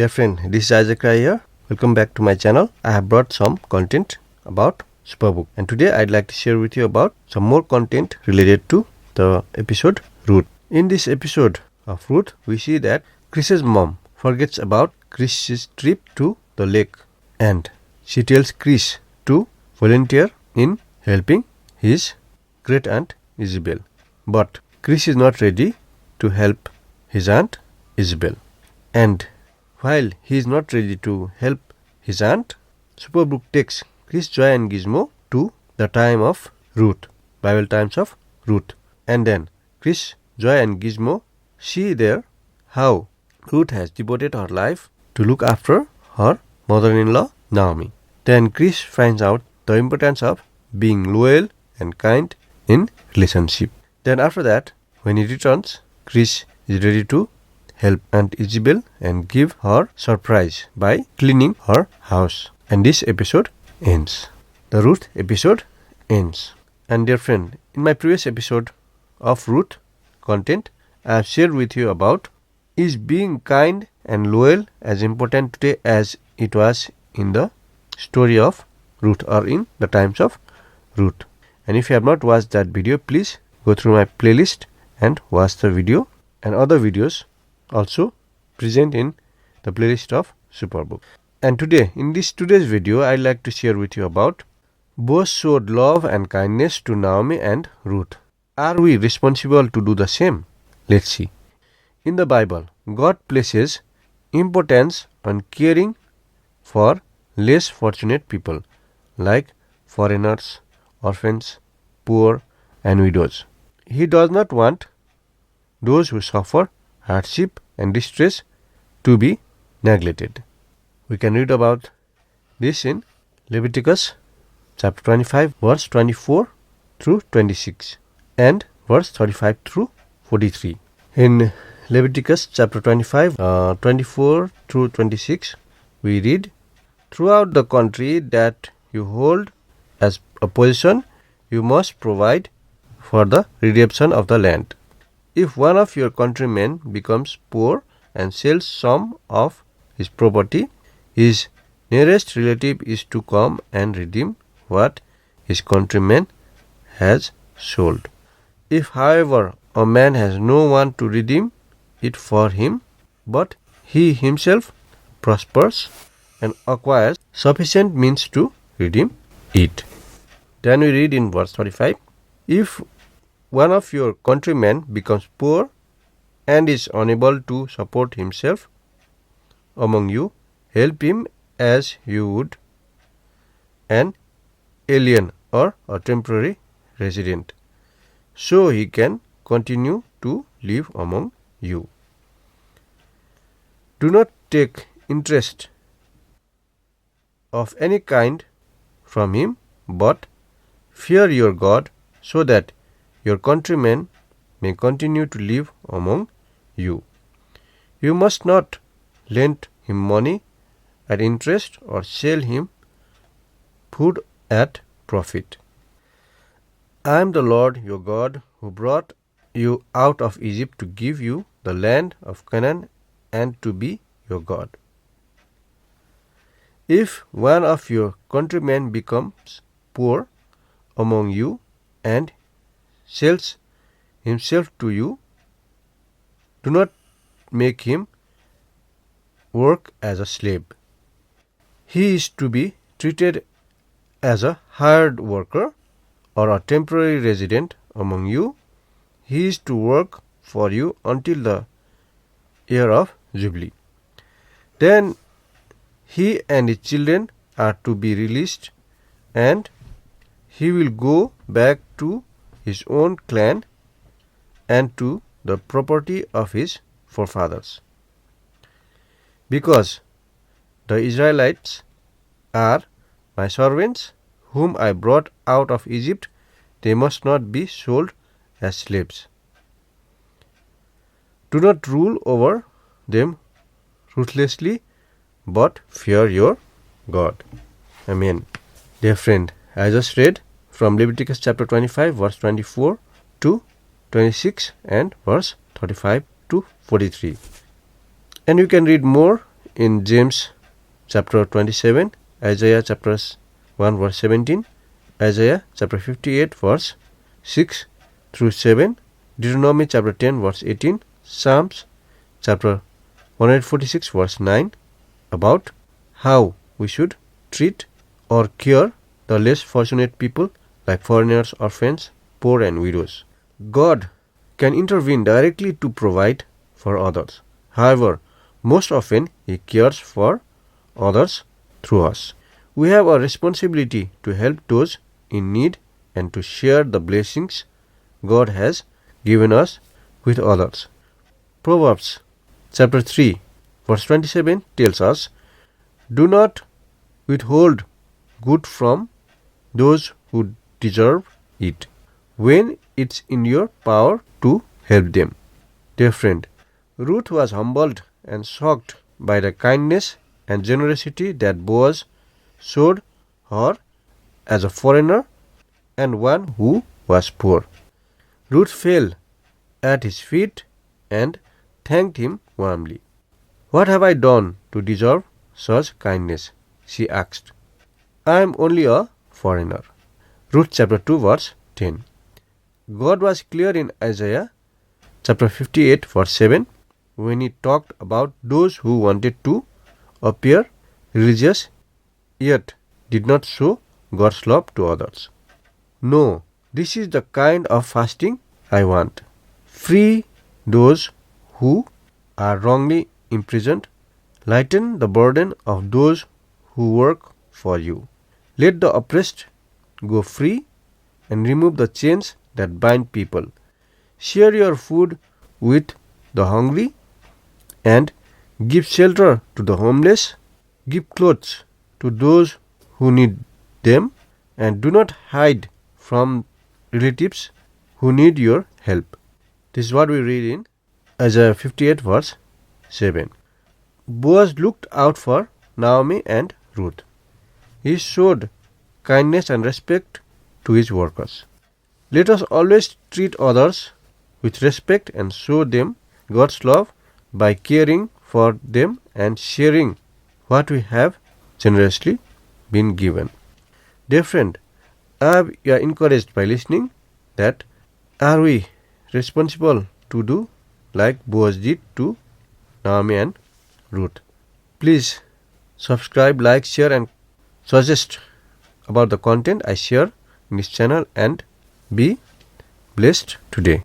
Dear friend, this is Isaac Rai here. Welcome back to my channel. I have brought some content about Superbook, and today I'd like to share with you about some more content related to the episode Ruth. In this episode of Ruth, we see that Chris's mom forgets about Chris's trip to the lake, and she tells Chris to volunteer in helping his great aunt Isabel. But Chris is not ready to help his aunt Isabel. And while he is not ready to help his aunt, Superbook takes Chris, Joy and Gizmo to the time of Ruth, Bible times of Ruth. And then Chris, Joy and Gizmo see there how Ruth has devoted her life to look after her mother-in-law Naomi. Then Chris finds out the importance of being loyal and kind in relationship. Then after that, when he returns, Chris is ready to help Aunt Isabel and give her surprise by cleaning her house. And this episode ends. The Ruth episode ends. And dear friend, in my previous episode of Ruth content, I have shared with you about is being kind and loyal as important today as it was in the story of Ruth or in the times of Ruth. And if you have not watched that video, please go through my playlist and watch the video and other videos also present in the playlist of Superbook. And today, in today's video, I'd like to share with you about both showed love and kindness to Naomi and Ruth. Are we responsible to do the same? Let's see. In the Bible, God places importance on caring for less fortunate people like foreigners, orphans, poor and widows. He does not want those who suffer hardship and distress to be neglected. We can read about this in Leviticus chapter 25 verse 24 through 26 and verse 35 through 43. In Leviticus chapter 25 24 through 26 we read, "Throughout the country that you hold as a possession, you must provide for the redemption of the land. If one of your countrymen becomes poor and sells some of his property, his nearest relative is to come and redeem what his countryman has sold. If, however, a man has no one to redeem it for him, but he himself prospers and acquires sufficient means to redeem it." Then we read in verse 35, "If one of your countrymen becomes poor and is unable to support himself among you, help him as you would an alien or a temporary resident, so he can continue to live among you. Do not take interest of any kind from him, but fear your God, so that your countrymen may continue to live among you. You must not lend him money at interest or sell him food at profit. I am the Lord your God, who brought you out of Egypt to give you the land of Canaan and to be your God. If one of your countrymen becomes poor among you and sells himself to you, do not make him work as a slave. He is to be treated as a hired worker or a temporary resident among you. He is to work for you until the year of Jubilee. Then he and his children are to be released, and he will go back to his own clan and to the property of his forefathers. Because the Israelites are my servants, whom I brought out of Egypt, they must not be sold as slaves. Do not rule over them ruthlessly, but fear your God." Amen. Dear friend, I just read from Leviticus chapter 25 verse 24 to 26 and verse 35 to 43. And you can read more in James chapter 27, Isaiah chapter 1 verse 17, Isaiah chapter 58 verse 6 through 7, Deuteronomy chapter 10 verse 18, Psalms chapter 146 verse 9 about how we should treat or care the less fortunate people like foreigners, orphans, poor and widows. God can intervene directly to provide for others. However, most often He cares for others through us. We have a responsibility to help those in need and to share the blessings God has given us with others. Proverbs chapter 3 verse 27 tells us, "Do not withhold good from those who deserve it when it's in your power to help them." Dear friend, Ruth was humbled and shocked by the kindness and generosity that Boaz showed her as a foreigner and one who was poor. Ruth fell at his feet and thanked him warmly. "What have I done to deserve such kindness?" she asked. "I am only a foreigner." Ruth chapter 2 verse 10. God was clear in Isaiah chapter 58 verse 7 when He talked about those who wanted to appear religious yet did not show God's love to others. "No, this is the kind of fasting I want. Free those who are wrongly imprisoned. Lighten the burden of those who work for you. Let the oppressed go free and remove the chains that bind people. Share your food with the hungry and give shelter to the homeless. Give clothes to those who need them and do not hide from relatives who need your help." This is what we read in Isaiah 58 verse 7. Boaz looked out for Naomi and Ruth. He showed kindness and respect to his workers. Let us always treat others with respect and show them God's love by caring for them and sharing what we have generously been given. Dear friend, you are encouraged by listening that are we responsible to do like Boaz did to Naomi and Ruth? Please subscribe, like, share and suggest about the content I share in this channel and be blessed today.